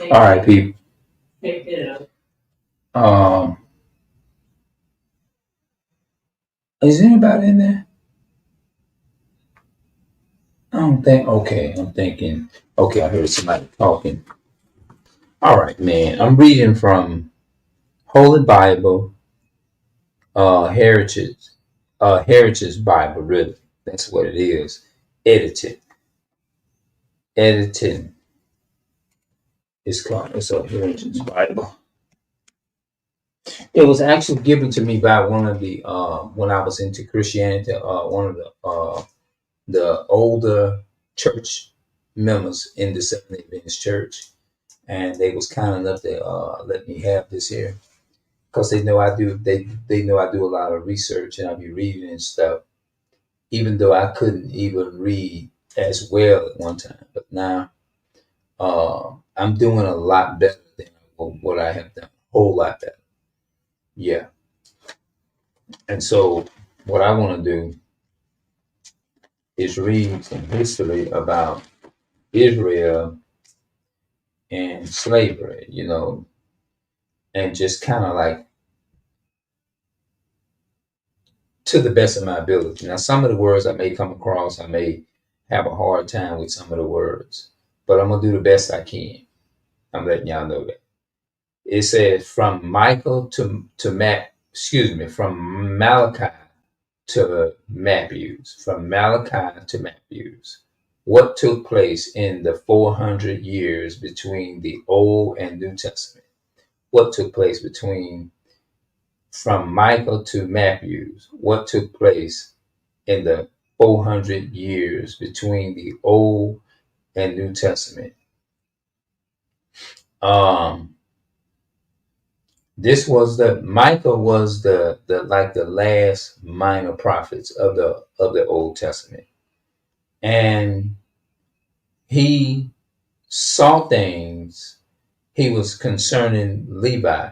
All right, people. Um, is anybody in there? I don't think. Okay, I'm thinking. Okay, I heard somebody talking. All right, man. I'm reading from Holy Bible, Heritage Bible. Really, that's what it is. Edited, editing is called. It's a Heritage Bible. It was actually given to me by one of the when I was into Christianity. One of the older church members in the Seventh-day Adventist Church, and they was kind enough to let me have this here because they know I do. They know I do a lot of research and I be reading and stuff. Even though I couldn't even read as well at one time, but now I'm doing a lot better than what I have done. A whole lot better. Yeah. And so what I want to do is read some history about Israel and slavery, and just kind of like to the best of my ability. Now, some of the words I may come across, I may have a hard time with some of the words, but I'm gonna do the best I can. I'm letting y'all know that. It says from Michael to Matt, excuse me, from Malachi to Matthews, from Malachi to Matthews. What took place in the 400 years between the Old and New Testament? What took place between from Michael to Matthews? What took place in the 400 years between the Old and New Testament? Um, this was Michael was the like the last minor prophets of the Old Testament, and he saw things. He was concerning Levi.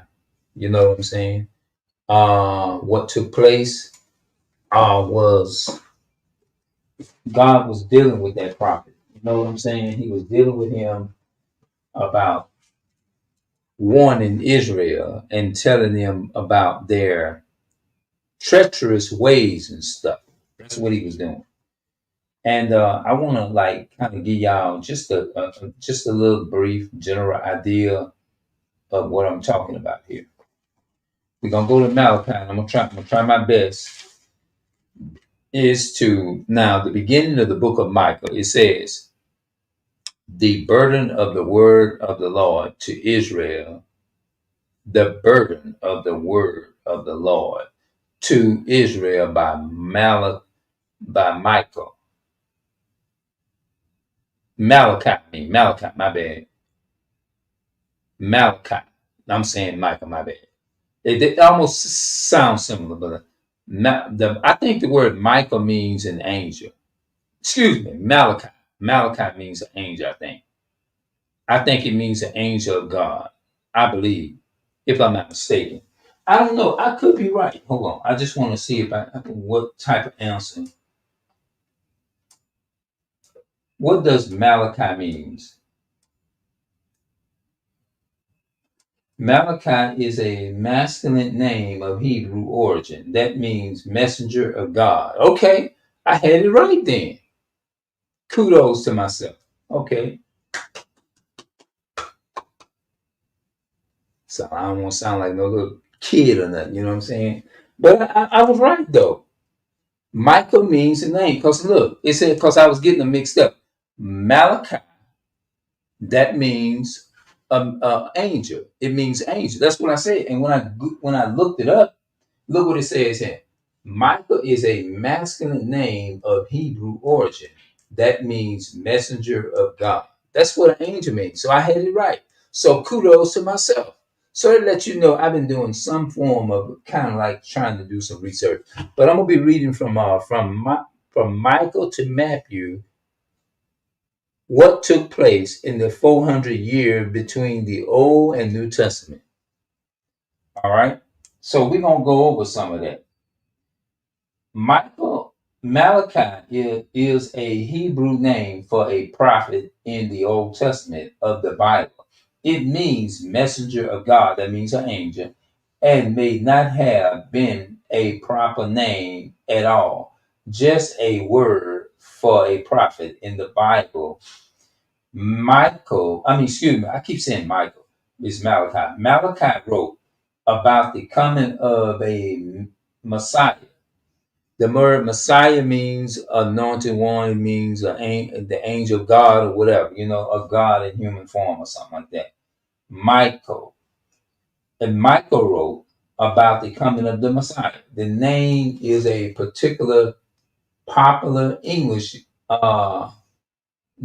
You know what I'm saying? What took place was God was dealing with that prophet. You know what I'm saying? He was dealing with him about warning Israel and telling them about their treacherous ways and stuff. That's what he was doing. And I want to like kind of give y'all just a little brief general idea of what I'm talking about here. We're gonna go to Malachi. And I'm gonna try my best. Is to now the beginning of the book of Michael. It says the burden of the word of the Lord to Israel. The burden of the word of the Lord to Israel by Michael. Malachi, my bad. Malachi. I'm saying Michael, my bad. It almost sounds similar, but I think the word Michael means an angel. Excuse me, Malachi. Malachi means an angel, I think. I think it means an angel of God. I believe, if I'm not mistaken. I don't know. I could be right. Hold on. I just want to see if what type of answer. What does Malachi means? Malachi is a masculine name of Hebrew origin. That means messenger of God. Okay, I had it right then. Kudos to myself. Okay. So I don't want to sound like no little kid or nothing, you know what I'm saying? But I was right though. Michael means the name. Because look, it said because I was getting them mixed up. Malachi, that means angel. It means angel. That's what I said. And when I looked it up, look what it says here. Michael is a masculine name of Hebrew origin. That means messenger of God. That's what an angel means. So I had it right. So kudos to myself. So to let you know, I've been doing some form of kind of like trying to do some research. But I'm gonna be reading from Michael to Matthew. What took place in the 400 years between the Old and New Testament? All right. So we're gonna go over some of that. Malachi is a Hebrew name for a prophet in the Old Testament of the Bible. It means messenger of God. That means an angel, and may not have been a proper name at all, just a word for a prophet in the Bible. Excuse me, I keep saying Michael. It's Malachi. Malachi wrote about the coming of a Messiah. The word Messiah means anointed one. It means the angel of God or whatever, of God in human form or something like that. Michael. And Michael wrote about the coming of the Messiah. The name is a particular popular English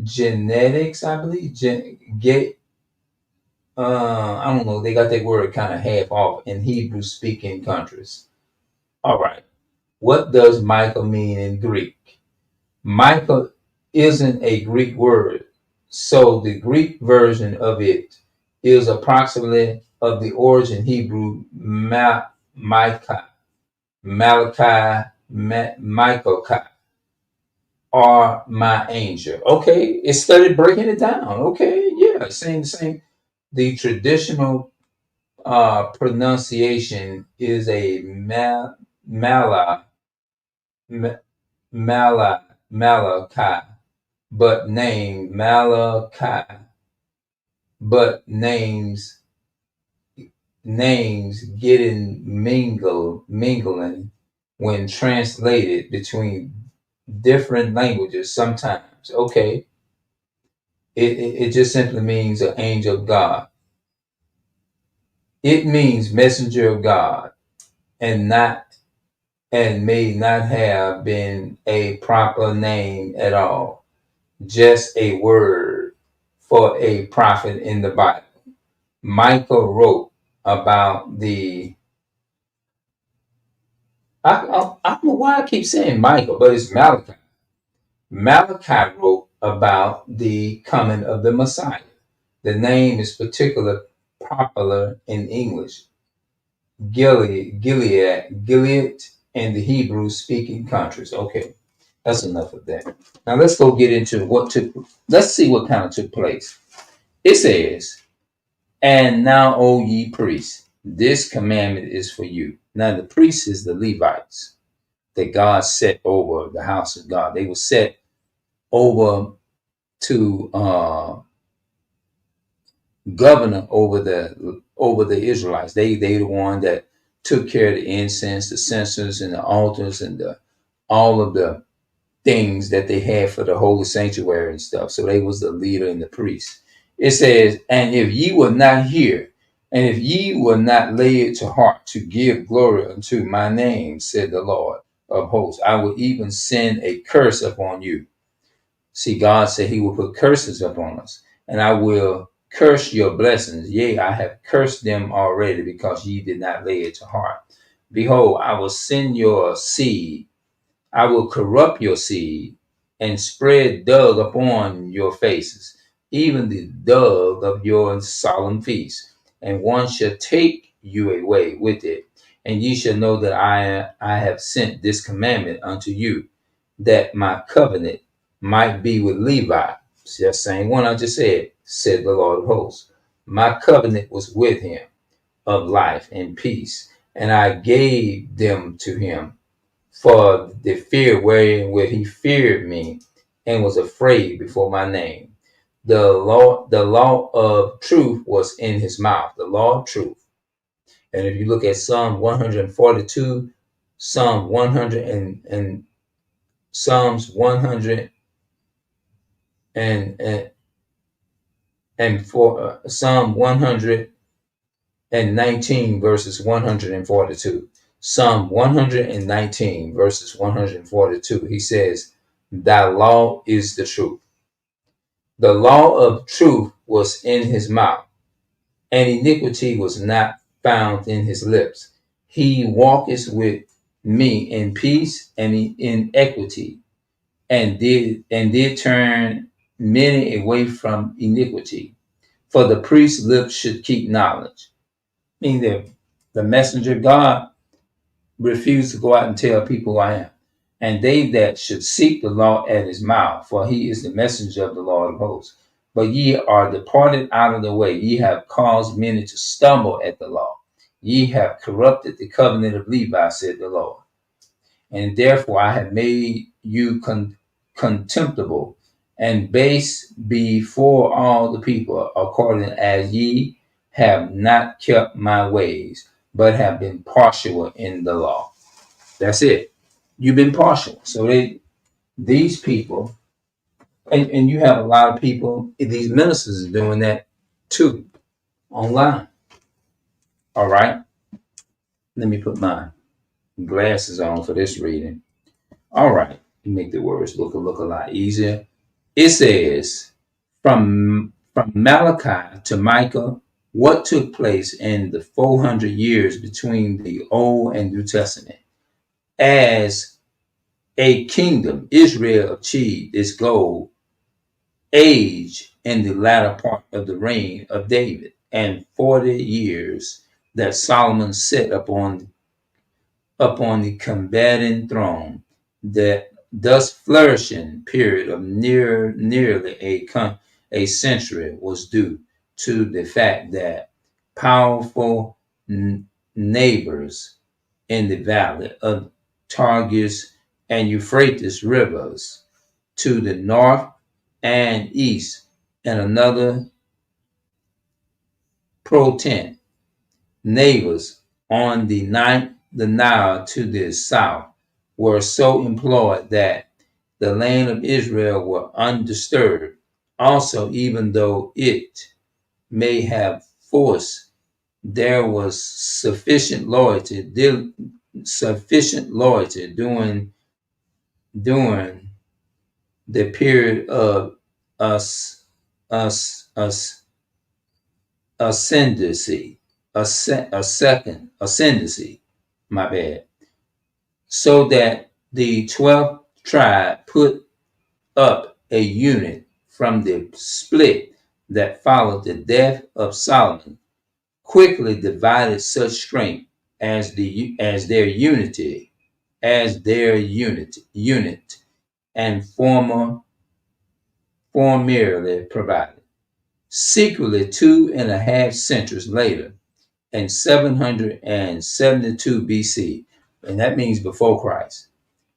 genetics, I believe. I don't know. They got that word kind of half off in Hebrew speaking countries. All right. What does Michael mean in Greek? Michael isn't a Greek word, so the Greek version of it is approximately of the origin Hebrew Micah, Malachi, Michael, or my angel. Okay, it started breaking it down. Okay, yeah, saying the same. The traditional pronunciation is a mala, Malachi, but name Malachi, but names getting mingling when translated between different languages sometimes. Okay, it just simply means an angel of God. It means messenger of God, and may not have been a proper name at all, just a word for a prophet in the Bible. Michael wrote about I don't know why I keep saying Michael, but it's Malachi. Malachi wrote about the coming of the Messiah. The name is particularly popular in English, Gilead, and the Hebrew speaking countries. Okay, that's enough of that. Now let's go get into let's see what kind of took place. It says, and now, O ye priests, this commandment is for you. Now the priests is the Levites that God set over the house of God. They were set over to governor over the Israelites. They the one that took care of the incense, the censers, and the altars, and all of the things that they had for the holy sanctuary and stuff. So they was the leader and the priest. It says, and if ye will not hear, and if ye will not lay it to heart to give glory unto my name, said the Lord of hosts, I will even send a curse upon you. See, God said he will put curses upon us, and I will curse your blessings. Yea, I have cursed them already because ye did not lay it to heart. Behold, I will send your seed. I will corrupt your seed and spread dung upon your faces, even the dung of your solemn feast. And one shall take you away with it. And ye shall know that I have sent this commandment unto you, that my covenant might be with Levi. See that same one I just said the Lord of hosts. My covenant was with him of life and peace, and I gave them to him for the fear where he feared me and was afraid before my name. The law of truth was in his mouth, the law of truth. And if you look at Psalm 142, Psalm 100 and Psalms 100 and for Psalm 119 verses 142. Psalm 119 verses 142. He says, "Thy law is the truth." The law of truth was in his mouth, and iniquity was not found in his lips. He walketh with me in peace and in equity, and did turn many away from iniquity. For the priest's lips should keep knowledge. Meaning that the messenger of God refused to go out and tell people who I am. And they that should seek the law at his mouth, for he is the messenger of the Lord of hosts. but ye are departed out of the way. Ye have caused many to stumble at the law. Ye have corrupted the covenant of Levi, said the Lord. And therefore I have made you contemptible and base before all the people, according as ye have not kept my ways, but have been partial in the law. That's it. You've been partial. So these people, and you have a lot of people, these ministers are doing that too, online. All right. Let me put my glasses on for this reading. All right. Make the words look a lot easier. It says, from Malachi to Micah, what took place in the 400 years between the Old and New Testament. As a kingdom, Israel achieved its goal age in the latter part of the reign of David, and 40 years that Solomon set upon the combating throne. That thus flourishing period of nearly a century was due to the fact that powerful neighbors in the valley of Tigris and Euphrates rivers to the north and east, and another potent neighbors on the Nile to the south were so employed that the land of Israel were undisturbed. Also, even though it may have force, there was sufficient loyalty during the period of us ascendancy, my bad, so that the 12th tribe put up a unit from the split that followed the death of Solomon, quickly divided such strength as their unit, and formerly provided. Secretly, 2.5 centuries later, in 772 BC, and that means before Christ.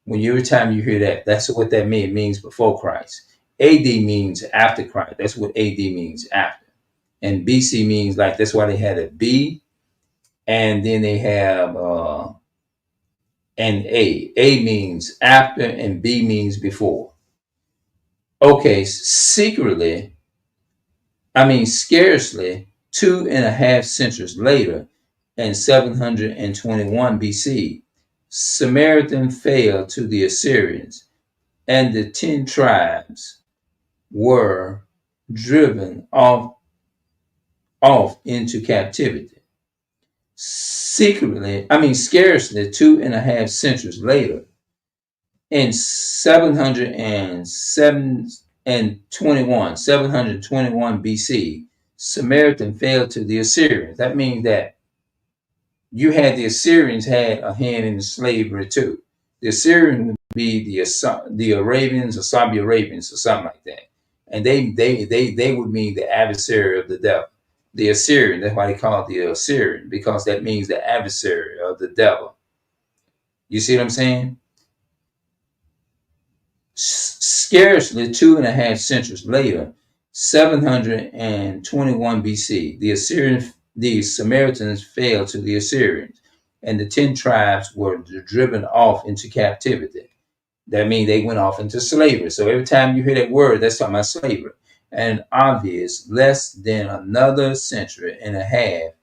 When every time you hear that, that's what that means. It means before Christ. AD means after Christ. That's what AD means, after. And BC means, like, that's why they had a B, and then they have an A. A means after, and B means before. Okay, scarcely 2.5 centuries later, in 721 BC, Samaritan fell to the Assyrians, and the 10 tribes were driven off into captivity. Scarcely 2.5 centuries later, in 721 BC, Samaritan fell to the Assyrians. That means that you had the Assyrians had a hand in slavery too. The Assyrians would be the Arabians or Saudi Arabians or something like that, and they would mean the adversary of the devil. The Assyrian, that's why they call it the Assyrian, because that means the adversary of the devil. You see what I'm saying? Scarcely 2.5 centuries later, 721 BC, the Samaritans fell to the Assyrians, and the 10 tribes were driven off into captivity. That means they went off into slavery. So every time you hear that word, that's talking about slavery. And obvious, less than another century and a half.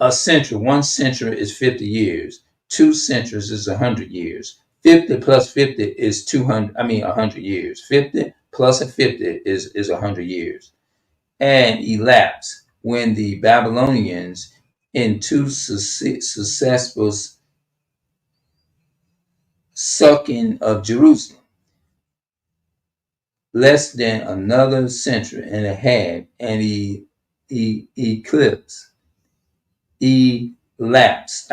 A century, 1 century is 50 years. 2 centuries is 100 years. 50 plus 50 is 100 years. 50 plus a 50 is 100 years. And elapsed when the Babylonians, in 2 successful sucking of Jerusalem, less than another century and a half, and elapsed,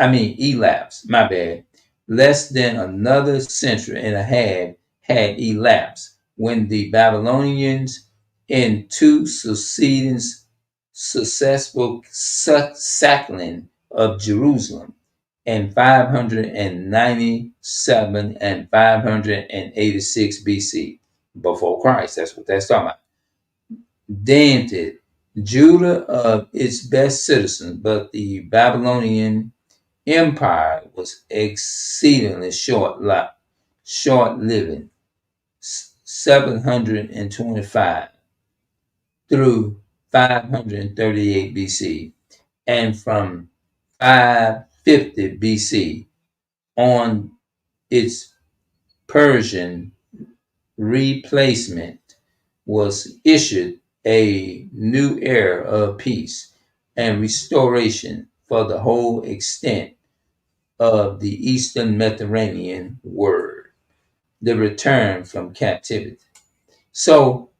my bad. Less than another century and a half had elapsed when the Babylonians, in two successful sackling of Jerusalem in 597 and 586 BC, before Christ. That's what that's talking about. Dented Judah of its best citizens, but the Babylonian Empire was exceedingly short-lived, 725 through 538 BC, and from 550 BC on, its Persian replacement was issued a new era of peace and restoration for the whole extent of the Eastern Mediterranean world, the return from captivity. So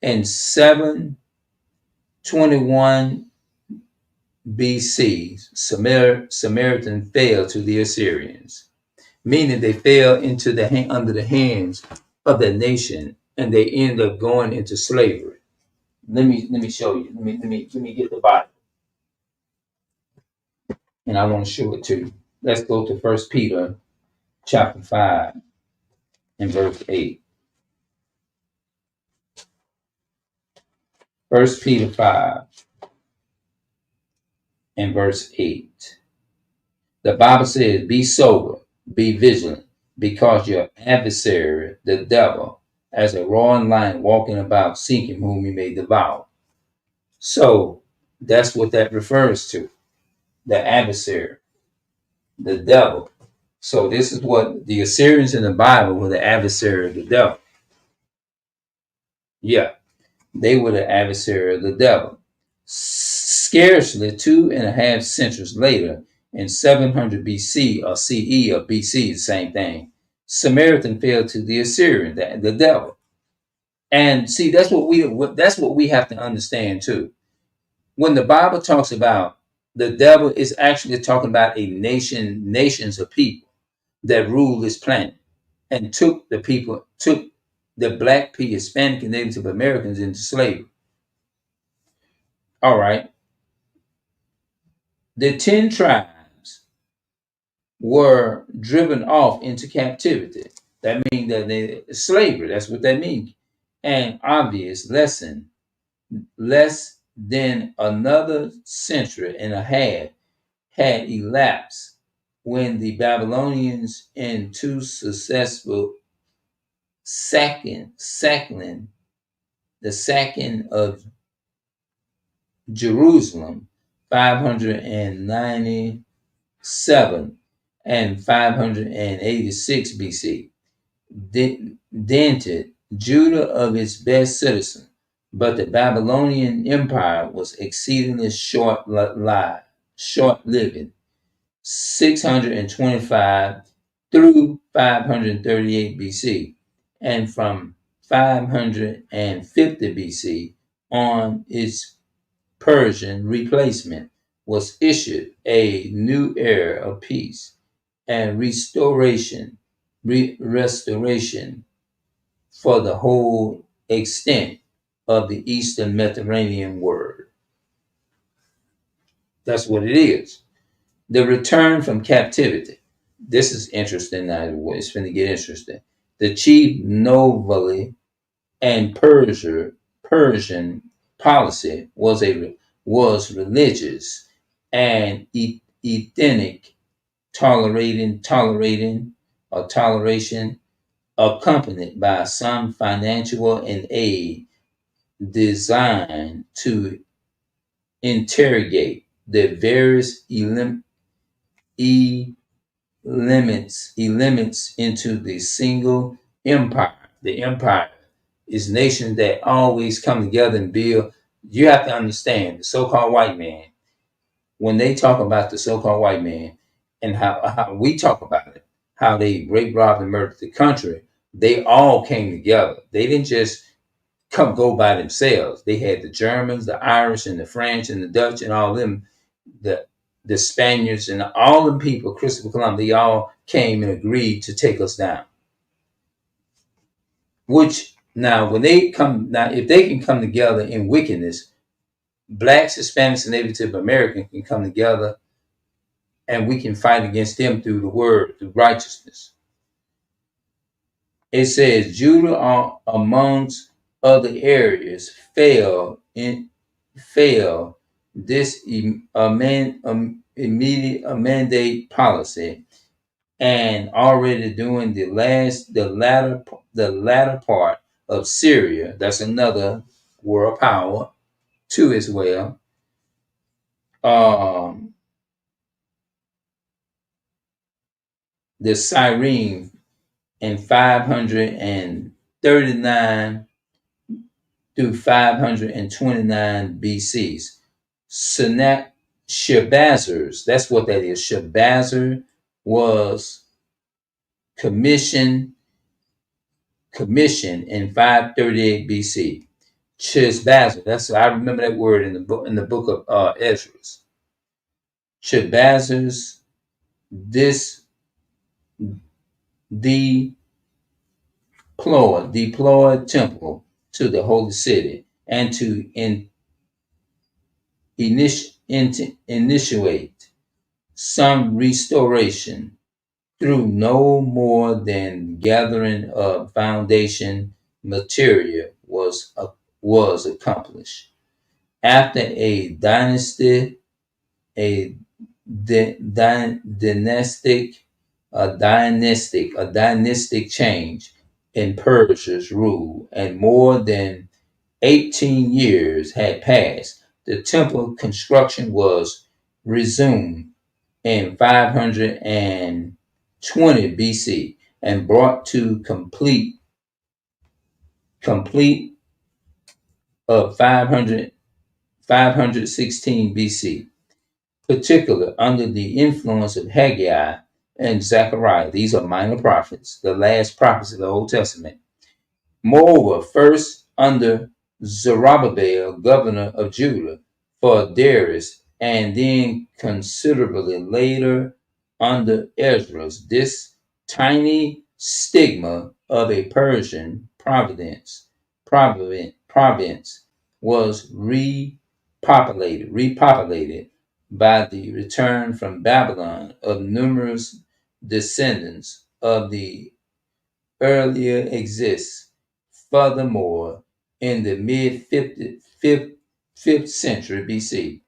in 721 BC, Samaritan fell to the Assyrians, meaning they fell into under the hands of the nation, and they end up going into slavery. Let me show you. Let me get the Bible, and I want to show it to you. Let's go to 1 Peter chapter 5 and verse 8. 1 Peter 5 and verse 8. The Bible says, "Be sober, be vigilant, because your adversary, the devil, as a roaring lion walking about, seeking whom he may devour." So that's what that refers to, the adversary, the devil. So this is what the Assyrians in the Bible were, the adversary of the devil. Yeah, they were the adversary of the devil. Scarcely 2.5 centuries later, in 700 BC or CE or BC, the same thing, Samaritan fell to the Assyrian, the devil. And see, that's what we have to understand too. When the Bible talks about the devil, is actually talking about nations of people that rule this planet and took the Black, Hispanic, and Native Americans into slavery. All right. The 10 tribes were driven off into captivity. That means that slavery. That's what that means. And obvious lesson, less than another century and a half had elapsed when the Babylonians, in two successful sacking of Jerusalem, 597 and 586 BC, dented Judah of its best citizen, but the Babylonian Empire was exceedingly short-lived, 625 through 538 BC, and from 550 BC on, its Persian replacement was issued a new era of peace and restoration for the whole extent of the Eastern Mediterranean world. That's what it is. The return from captivity. This is interesting now. It's going to get interesting. The chief novelty and Persian policy was religious and ethnic, toleration, accompanied by some financial and aid designed to interrogate the various elements into the single empire. The empire is nations that always come together and build. You have to understand the so-called white man. When they talk about the so-called white man and how we talk about it, how they raped, robbed, and murdered the country, they all came together. They didn't just go by themselves. They had the Germans, the Irish, and the French, and the Dutch, and all of them, the Spaniards, and all the people, Christopher Columbus, they all came and agreed to take us down. Which Now, when they come, now if they can come together in wickedness, blacks, Hispanics, and Native Americans can come together, and we can fight against them through the word, through righteousness. It says Judah amongst other areas fail this immediate mandate policy, and already doing the latter part of Syria. That's another world power too as well. Um, the Cyrene in 539 through 529 BCs. Shabazars, that's what that is. Shabazar was commissioned in 538 BC. Shazbazar, that's I remember that word in the book of Ezra. Shabazars, this deployed temple to the holy city and to initiate some restoration through no more than gathering of foundation material was accomplished. After a dynasty, a dynastic change in Persia's rule, and more than 18 years had passed, the temple construction was resumed in 520 BC and brought to complete of 516 BC, particularly under the influence of Haggai and Zechariah. These are minor prophets, the last prophets of the Old Testament. Moreover, first under Zerubbabel, governor of Judah, for Darius, and then considerably later under Ezra, this tiny stigma of a Persian province was repopulated by the return from Babylon of numerous descendants of the earlier exists. Furthermore, in the mid 5th century BC,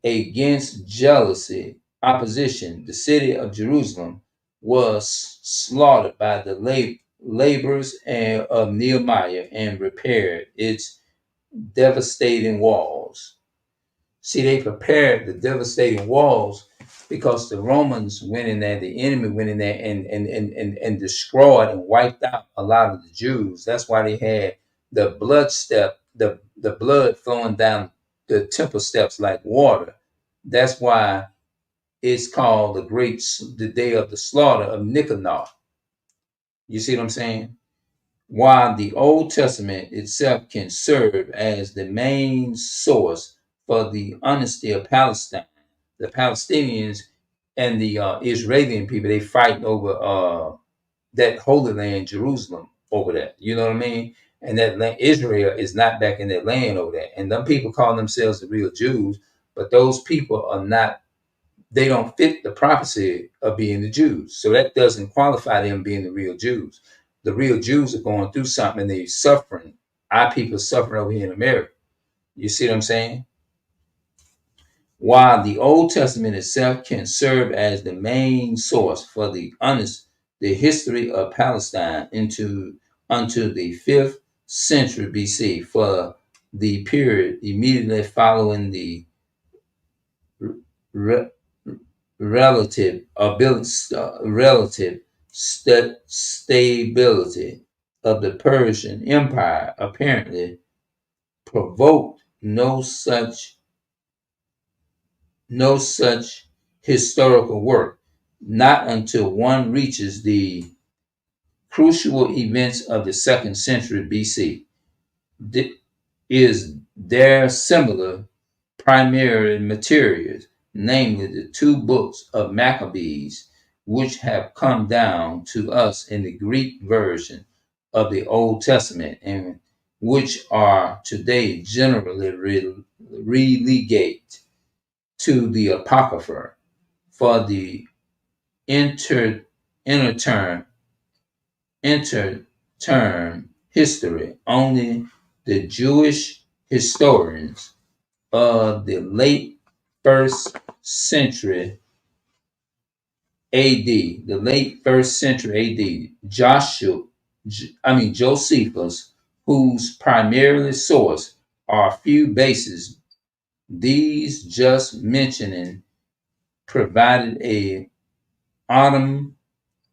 against jealousy, opposition, the city of Jerusalem was slaughtered by the labors of Nehemiah and repaired its devastating walls. See, they prepared the devastating walls because the Romans went in there, the enemy went in there and destroyed and wiped out a lot of the Jews. That's why they had the the blood flowing down the temple steps like water. That's why it's called the day of the slaughter of Nicanor. You see what I'm saying? While the Old Testament itself can serve as the main source for the honesty of Palestine, the Palestinians and the Israeli people, they fighting over that holy land, Jerusalem, over there. You know what I mean? And that land, Israel is not back in that land over there. And them people call themselves the real Jews, but those people are not. They don't fit the prophecy of being the Jews. So that doesn't qualify them being the real Jews. The real Jews are going through something and they're suffering. Our people suffering over here in America. You see what I'm saying? While the Old Testament itself can serve as the main source for the history of Palestine unto the 5th century BC, for the period immediately following the re- relative stability of the Persian Empire apparently provoked no such historical work, not until one reaches the crucial events of the 2nd century BC. Is there similar primary materials, namely the two books of Maccabees, which have come down to us in the Greek version of the Old Testament, and which are today generally relegate to the Apocrypha for the inter interterm interterm history. Only the Jewish historians of the late first century AD, the late first century AD, Josephus, whose primarily source are few bases, these just mentioning provided a autumn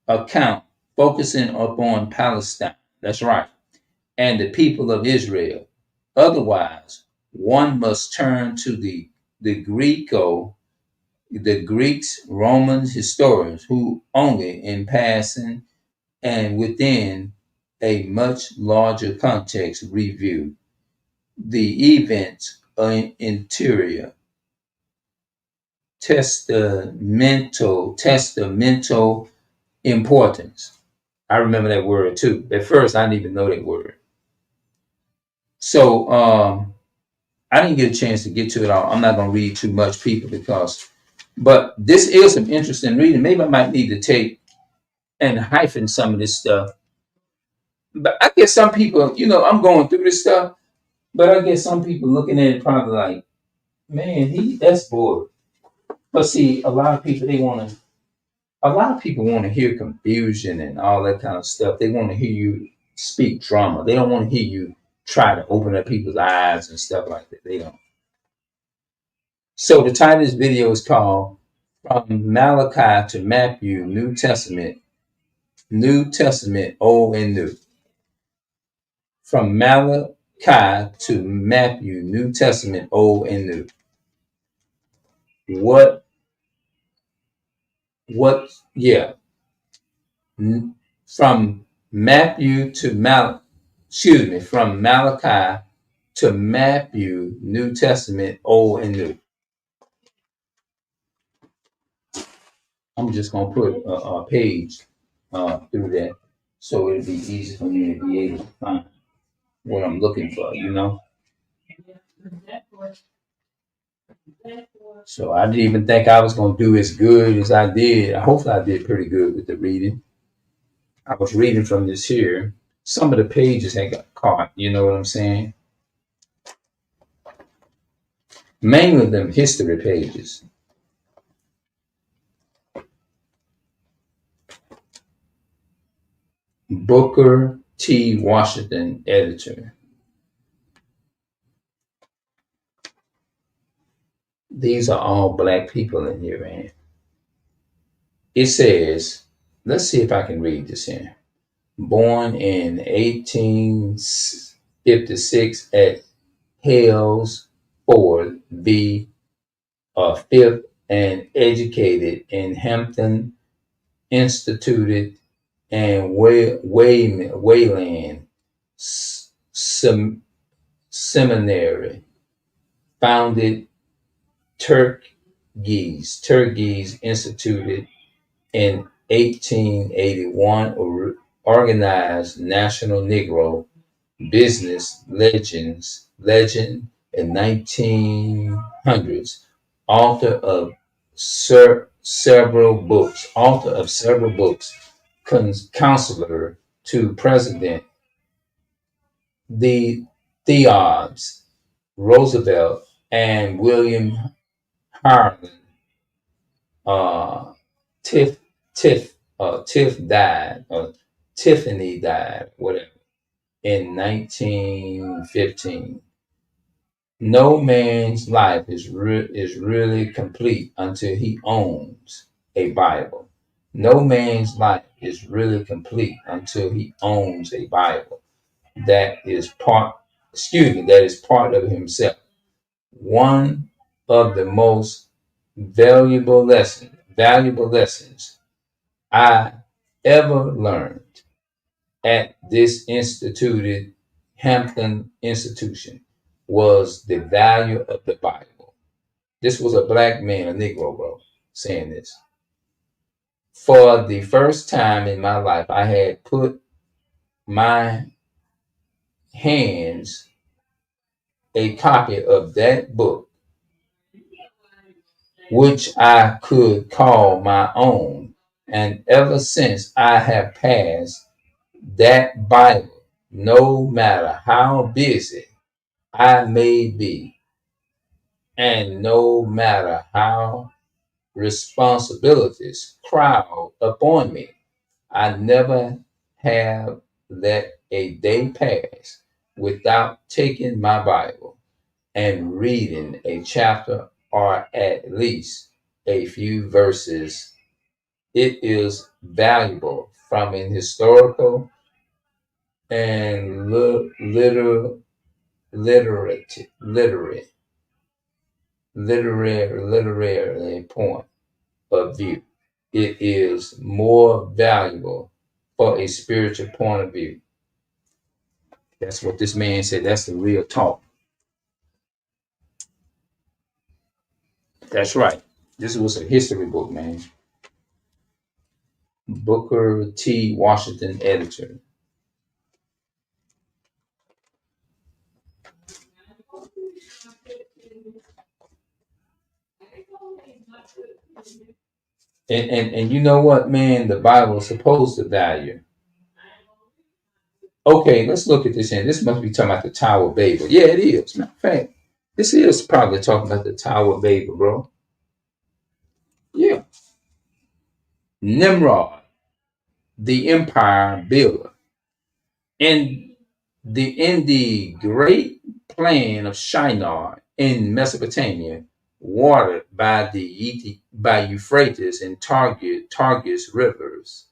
account focusing upon Palestine. That's right. And the people of Israel. Otherwise, one must turn to the the Greeks, Romans, historians who only in passing and within a much larger context review the events of interior testamental importance. I remember that word too. At first, I didn't even know that word. So I didn't get a chance to get to it all. I'm not going to read too much, people, but this is some interesting reading. Maybe I might need to take and hyphen some of this stuff. But I guess some people, I'm going through this stuff, but I guess some people looking at it probably like, man, that's bored. But see, a lot of people want to hear confusion and all that kind of stuff. They want to hear you speak drama. They don't want to hear you try to open up people's eyes and stuff like that. They don't. So the title of this video is called From Malachi to Matthew, New Testament, Old and New. From Malachi to Matthew, New Testament, Old and New. Yeah. From Matthew to from Malachi to Matthew, New Testament, Old and New. I'm just going to put a page through that so it'll be easy for me to be able to find what I'm looking for, So I didn't even think I was going to do as good as I did. Hopefully I did pretty good with the reading. I was reading from this here. Some of the pages had got caught, you know what I'm saying? Mainly them history pages. Booker T. Washington, editor. These are all black people in here, man. It says, let's see if I can read this here. Born in 1856 at Hales Ford, Fifth, and educated in Hampton Institute and Wayland Seminary. Founded Turge's Institute in 1881, organized National Negro Business Legend in 1900s, author of several books, counselor to President Theodore Roosevelt and William Harlan. Tiffany died, whatever, in 1915. No man's life is really complete until he owns a Bible. No man's life is really complete until he owns a Bible. That is part of himself. One of the most valuable lessons I ever learned at this Hampton institution, was the value of the Bible. This was a black man, a Negro, bro, saying this. For the first time in my life, I had put my hands a copy of that book, which I could call my own. And ever since I have passed that Bible, no matter how busy I may be, and no matter how responsibilities crowd upon me, I never have let a day pass without taking my Bible and reading a chapter or at least a few verses. It is valuable from an historical and literate, literary point of view. It is more valuable for a spiritual point of view. That's what this man said. That's the real talk. That's right. This was a history book, man. Booker T. Washington, editor. And you know what, man? The Bible is supposed to value. Okay, let's look at this. And this must be talking about the Tower of Babel. Yeah, it is. Matter of fact, this is probably talking about the Tower of Babel, bro. Yeah. Nimrod, the empire builder. In the great plain of Shinar in Mesopotamia, watered by by Euphrates and Tigris rivers,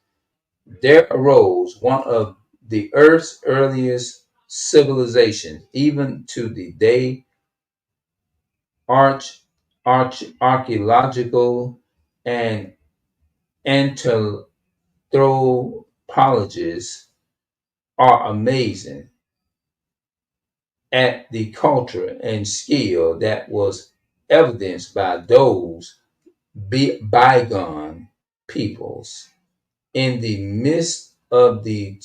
there arose one of the earth's earliest civilizations, even to the day archaeological and anthropologists are amazing at the culture and skill that was evidenced by those bygone peoples. In the midst of the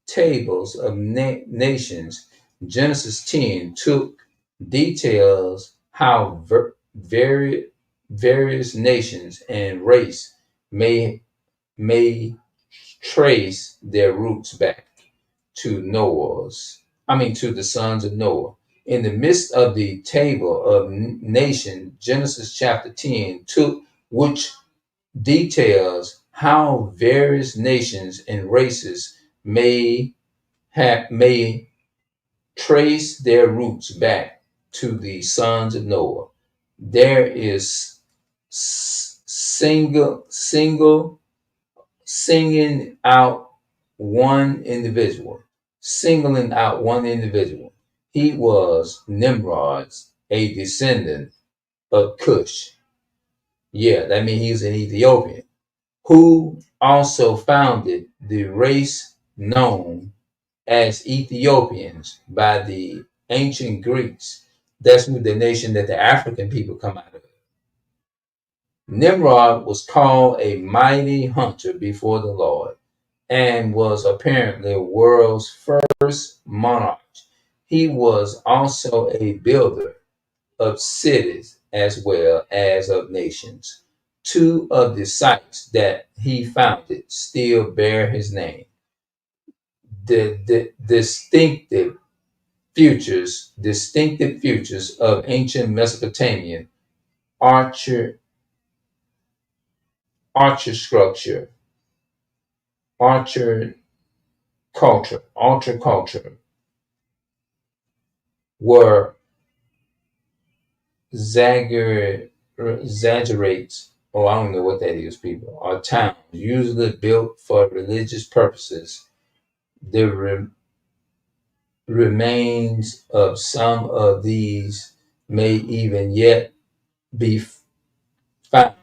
tables of nations, Genesis 10 took details how various nations and race may trace their roots back to to the sons of Noah. In the midst of the table of nation, Genesis chapter 10 took which details how various nations and races may trace their roots back to the sons of Noah. There is single singing out one individual, singling out one individual. He was Nimrod, a descendant of Cush. Yeah, that means he's an Ethiopian who also founded the race known as Ethiopians by the ancient Greeks. That's the nation that the African people come out of. Nimrod was called a mighty hunter before the Lord and was apparently the world's first monarch. He was also a builder of cities as well as of nations. Two of the sites that he founded still bear his name. The distinctive features of ancient Mesopotamian archer structure, archer culture were exaggerates, oh, I don't know what that is, people, are towns usually built for religious purposes. The remains of some of these may even yet be found.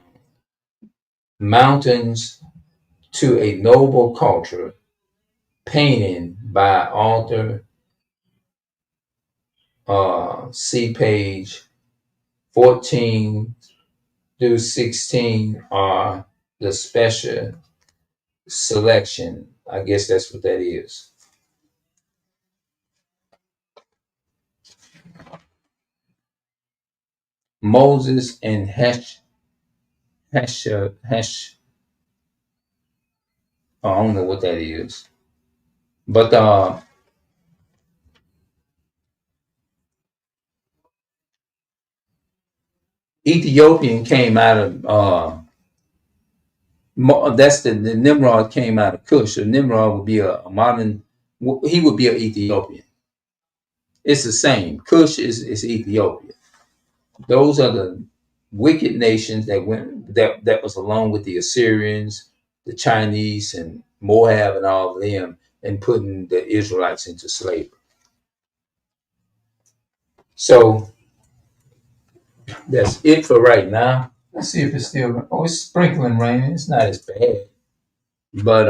Mountains to a noble culture, painting by author, see page 14 through 16 are the special selection. I guess that's what that is. Moses and Hesh. I don't know what that is, but Ethiopian came out of that's the Nimrod came out of Cush. So Nimrod would be a modern. He would be an Ethiopian. It's the same. Cush is Ethiopia. Those are the wicked nations that went that was along with the Assyrians, the Chinese, and Moab, and all of them, and putting the Israelites into slavery. So that's it for right now. Let's see if it's still. Oh, it's sprinkling raining. It's not as bad, but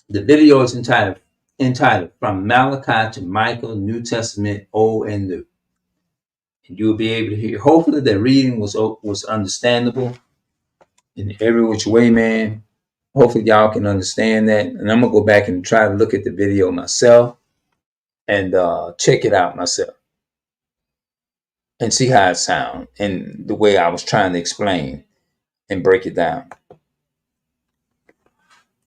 the video is entitled "From Malachi to Michael: New Testament, Old and New." And you'll be able to hear. Hopefully, the reading was understandable in every which way, man. Hopefully, y'all can understand that. And I'm gonna go back and try to look at the video myself and check it out myself and see how it sounds and the way I was trying to explain and break it down.